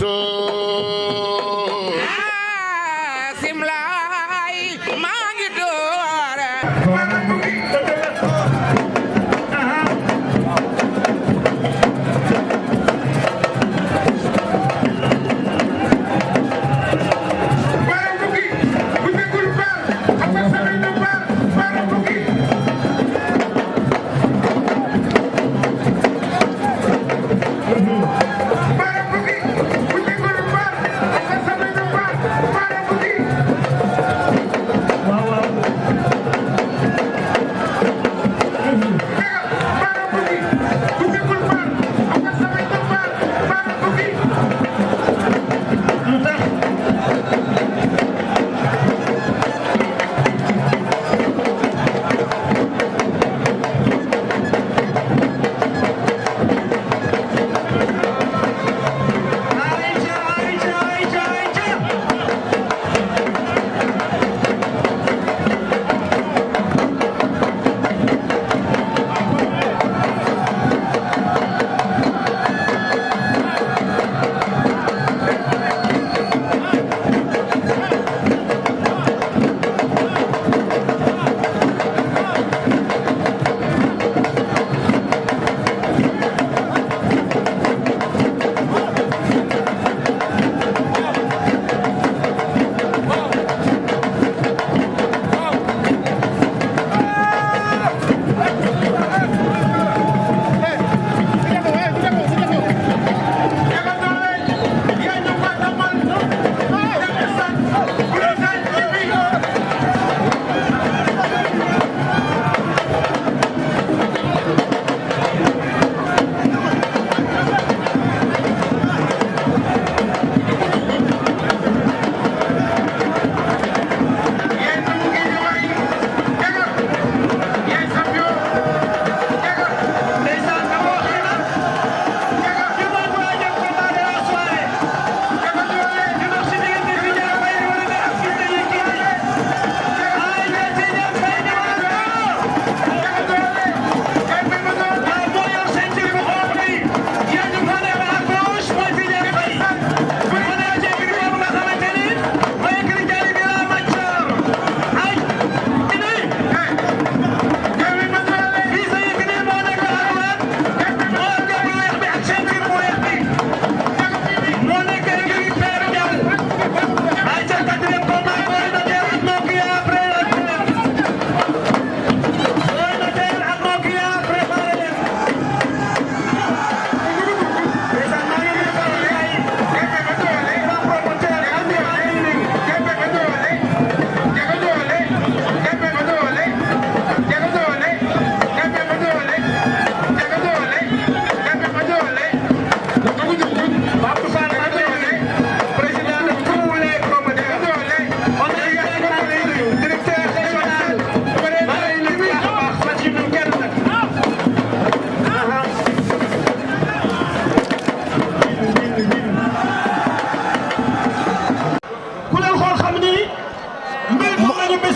to simlay maa ngi doore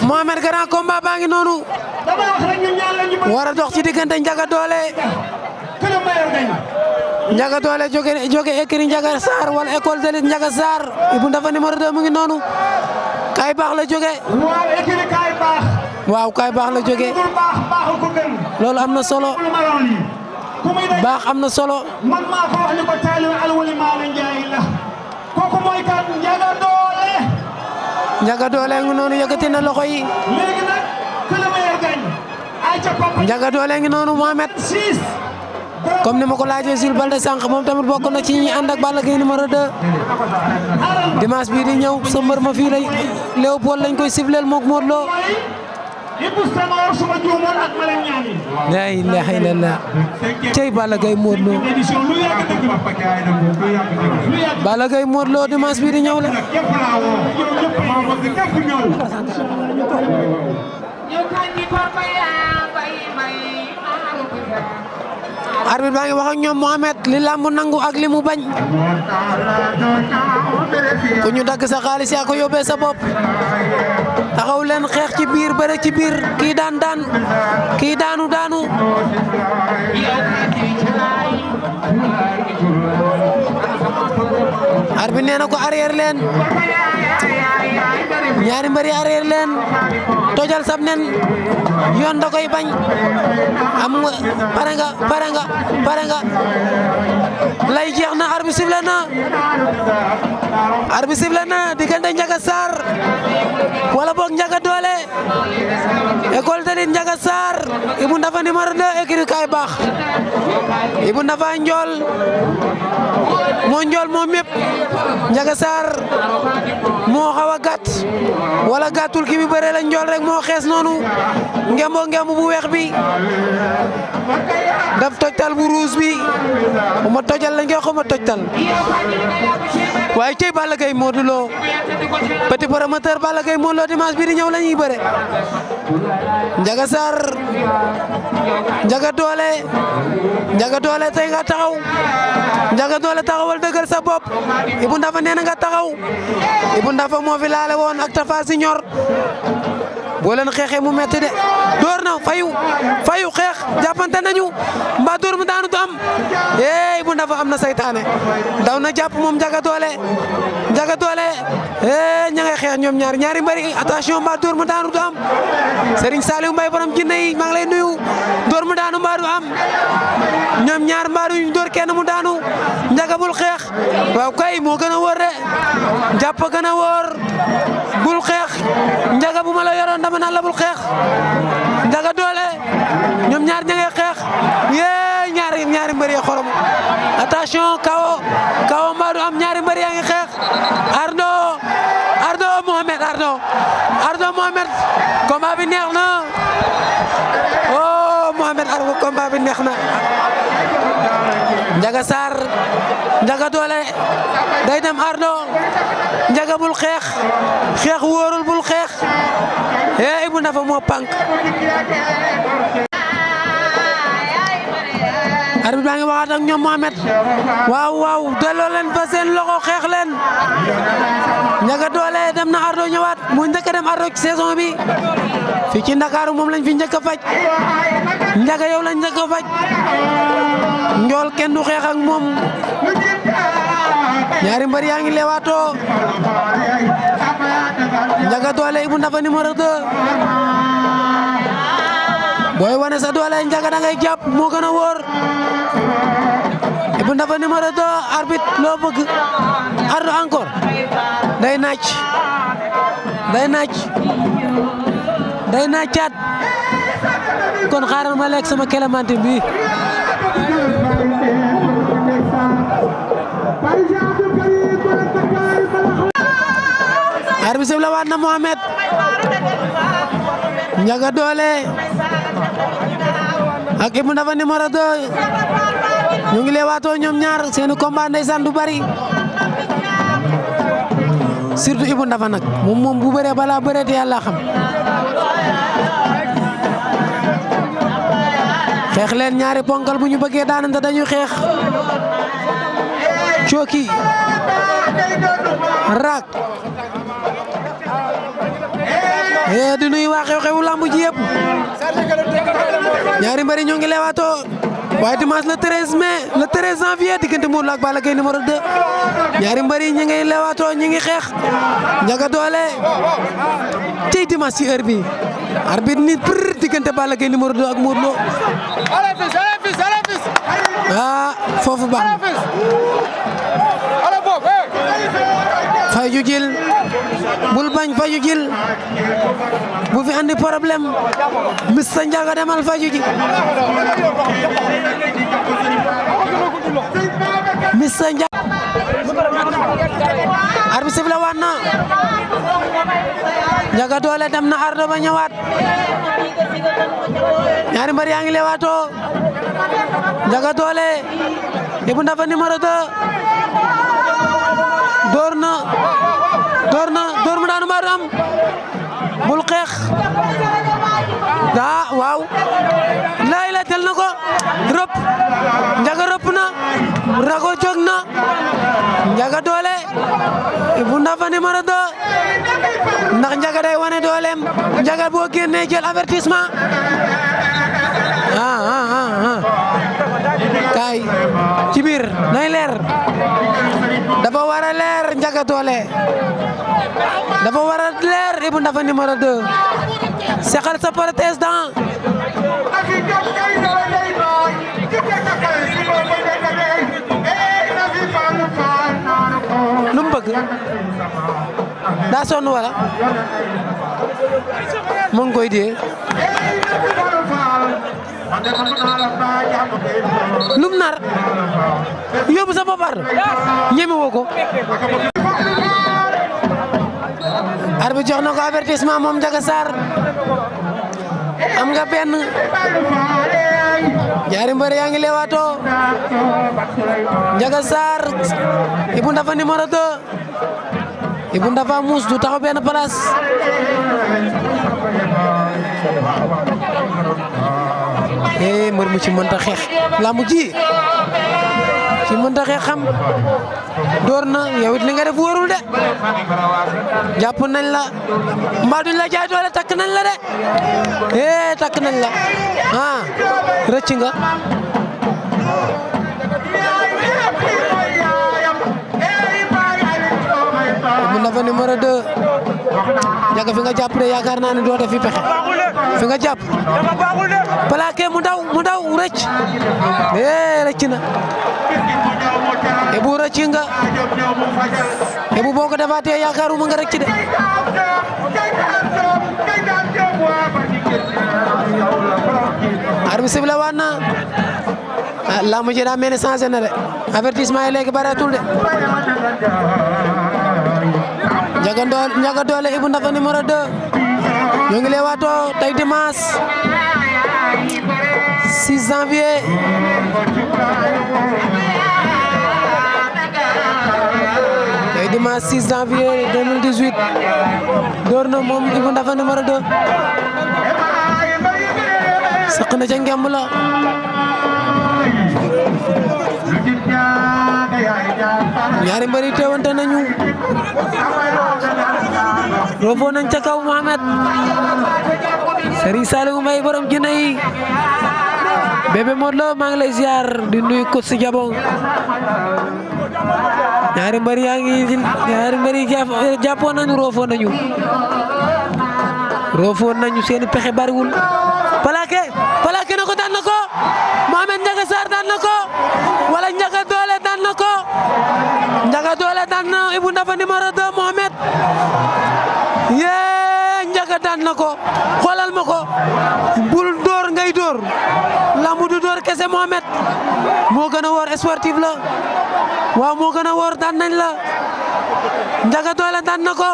Mohamed grand combat baa ngi noonu war a dox ci diggante Ndiaga Dolé Ndiaga Dolé jóge écurie Ndiaga Sarr wala école de lutte Ndiaga Sarr Ibou Ndafa numéro 2 mu ngi noonu Kaay Baax la jóge waaw Kaay Baax la jóge loolu am na solo baax am na solo man maa ko wax ni ko taalibe Alwali Maale Njaay la kooku mooy kan Ndiaga Dolé Ndiaga Dolé ngi noonu yëkkati na loxo yi léegi nag que le meilleur gagne ay ca papa Ndiaga Dolé ngi noonu Mohamed comme ni ma ko laajee Jules Baldé sànq moom tamit bokk na ci ñi ànd ak Balla Gaye numéro 2 dimanche bii di ñëw sa mbër ma fii lay Léopold lañ koy siffleel moog Modou Lo Ibou Senghor suma juumoon ak Malem Niani la ilaha illallah cey Balla Gaye Modou Lo Balla Gaye Modou Lo dimanche bii di ñëw la arbitre baa ngi wax ak ñoom Mohamed li lamb nangu ak li mu bañ ku ñu dagg sa xaalis yaa ko yóbbee sa bopp taxaw leen xeex ci biir bëre ci biir kii daan daan kii daanu daanu arbitre nee na ko arrière leen ñaari mbëri arrière leen tojal sab nen yoon da koy bañ am nga pare nga lay jeex na arbitre sifflé na diggante Ndiaga Sarr wala boog Ndiaga Dolé école de lutte Ndiaga Sarr Ibou Ndafa numéro 2 écurie Kaay Baax Ibou Ndafa njool moo mépp Ndiaga Sarr moo xaw a gàtt wala gàttul ki bi bëre la njool rek moo xees noonu ngemb bu weex bi daf tojtal bu ruus bi xuma tojal lañ koy xuma tojtal waaye tey Balla Gaye Modou Lo petit promoteur Balla Gaye Modou Lo dimanche bi di ñëw la ñuy bëre Ndiaga Sarr Ndiaga Dolé tey nga taxaw Ndiaga Dolé taxawal dëggal sa bopp Ibou Ndafa nee na nga taxaw Ibou Ndafa moo fi laale woon ak Tafa Signor boo leen xeexee mu metti de door na fayu xeex jàppante nañu mbaa door mu daanu du am Ibou Ndafa am na saytaane daw na jàpp moom Ndiaga Dolé ña ngay xeex ñoom ñaari mbëri attention mbaa door mu daanu du am Serigne Saliou Mbaye borom jinne yi maa ngi lay nuyu door mu daanu mbaa du am ñoom ñaar mbaa duñ door kenn mu daanu Ndiaga bul xeex waaw kay moo gën a wóor de jàpp gën a wóor bul xeex Ndiaga bu ma la yoroon dama naan la bul xeex Ndiaga Dolé ñoom ñaar ña ngay xeex ñaari mbër yi xorom attention kawo mbaa du am ñaari mbër yaa ngi xeex Ardo Mohamed combat bi neex na Mohamed Ardo combat bi neex na Ndiaga Sarr Ndiaga Dolé day dem Ardo Ndiaga bul xeex wóorul bul xeex Ibou Ndafa moo pànk arbitre baa ngi waxaat ak ñoom Mohamed waaw delloo leen fa seen loxo xeex leen Ndiaga Dolé dem na Ardo ñëwaat mu njëkk a dem Ardo ci saison bi fii ci Ndakaaru moom lañ fi njëkk a faj Ndiaga yow lañ njëkk a faj njool kenn du xeex ak moom ñaari mbër yaa ngi leewaatoo Ndiaga Dolé Ibou Ndafa numéro 2 booy wane sa doole Ndiaga da ngay jàpp moo gën a wóor Ibou Ndafa numéro 2 arbitre loo bëgg Ardo encore day naacaat kon xaaral ma lekk sama clémentine bi arbitre sëb la waat na Mohamed Ndiaga Dolé ak Ibou Ndafa numéro 2 ñu ngi leewaatoo ñoom ñaar seeni combat ndeysaan du bari surtout Ibou Ndafa nag moom bu bëree balaa bëree te yàlla xam xeex leen ñaari ponkal bu ñu bëggee daanante dañuy xeex cooki raak di nuyu waa xew-xewu lamb ji yëpp ñaari mbëri ñoo ngi leewaatoo waaye dimanche le 13 mai le 13 janvier diggante Modou Lo ak Balla Gaye numéro 2 ñaari mbëri ñi ngi leewaatoo ñi ngi xeex Ndiaga Dolé tey dimanche ci heure bi arbitre nit për diggante Balla Gaye numéro 2 ak Modou Lo foofu baax na fay ju jël bul bañ faju jil bu fi andi problème Mister Ndiaga demal faju ji Mister Ndiaga arbitre sifflé waat na Ndiaga Dolé dem na Ardo ba ñëwaat ñaari mbër yaa ngi leewaatoo Ndiaga Dolé Ibou Ndafa numéro 2 door mu daanu mbaa am bul xeex waaw lay la tel na ko rëpp Ndiaga rëpp na rago jóg na Ndiaga Dolé Ibou Ndafa numéro 2 ndax Ndiaga day wane dooleem Ndiaga boo génnee jël avertissement kaay ci biir nay leer dafa war a leer Ndiaga Dolé dafa war a leer Ibou Ndafa numéro 2 seqal sa protestant lu mu bëgg daa sonn wala mu ngi koy dee lum nar yóbbu sa boppar ñeme woo ko arbitre jox na ko avertissement moom Ndiaga Sarr am nga benn ñaari mbër yaa ngi leewaatoo Ndiaga Sarr Ibou Ndafa numéro 2 Ibou Ndafa muus du taxaw benn place mbër mu ci mënta xeex lamb ji ci mënta xeex xam door na yow it li nga def wóorul de jàpp nañ la mbaa duñ la jaay doole takk nañ la de takk nañ la rëcc nga Ibou Ndafa numéro 2 Ndiaga fi nga jàpp de yaakaar naa ne doo def fi pexe fi nga jàpp plaqué mu daw rëcc rëcc na Ibou rëcc nga Ibou boo ko defaatee yaakaaruma nga rëcc de arbitre sifflé waat na lamb ji daa mel ni changé na de avertissement yi léegi bareetul de Ndiaga Dolé Ibou Ndafa numéro 2 ñoo ngi leewaatoo tey dimanche 6 janvier tey dimanche 6 janvier 2018 door na moom Ibou Ndafa numéro 2 sëq na ca ngemb la ñaari mbër yi teewante nañu roofoo nañ ca kaw Mohamed Serigne Saliou Mbaye borom jinne yi Bébé Modou Lo maa ngi lay ziar di nuyu ko si jabong ñaari mbër yi jàppoo nañu roofoo nañu seeni pexe bariwul plaqué na ko daan na ko Mohamed Ndiaga Sarr daan na ko wala Ndiaga Dolé daan na ko Ndiaga Dolé daan na Ibou Ndafa numéro 2 Mohamed Ndiaga daan na ko xoolal ma ko bul door ngay door lambu du door kese Mohamed moo gën a woor sportif la waaw moo gën a woor daan nañ la Ndiaga Dolé daan na ko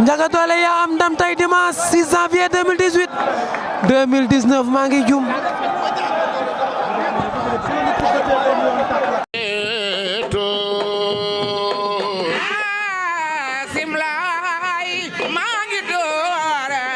Ndiaga Dolé yaa am ndam tey dimanche 6 janvier 2018 2019 maa ngi jum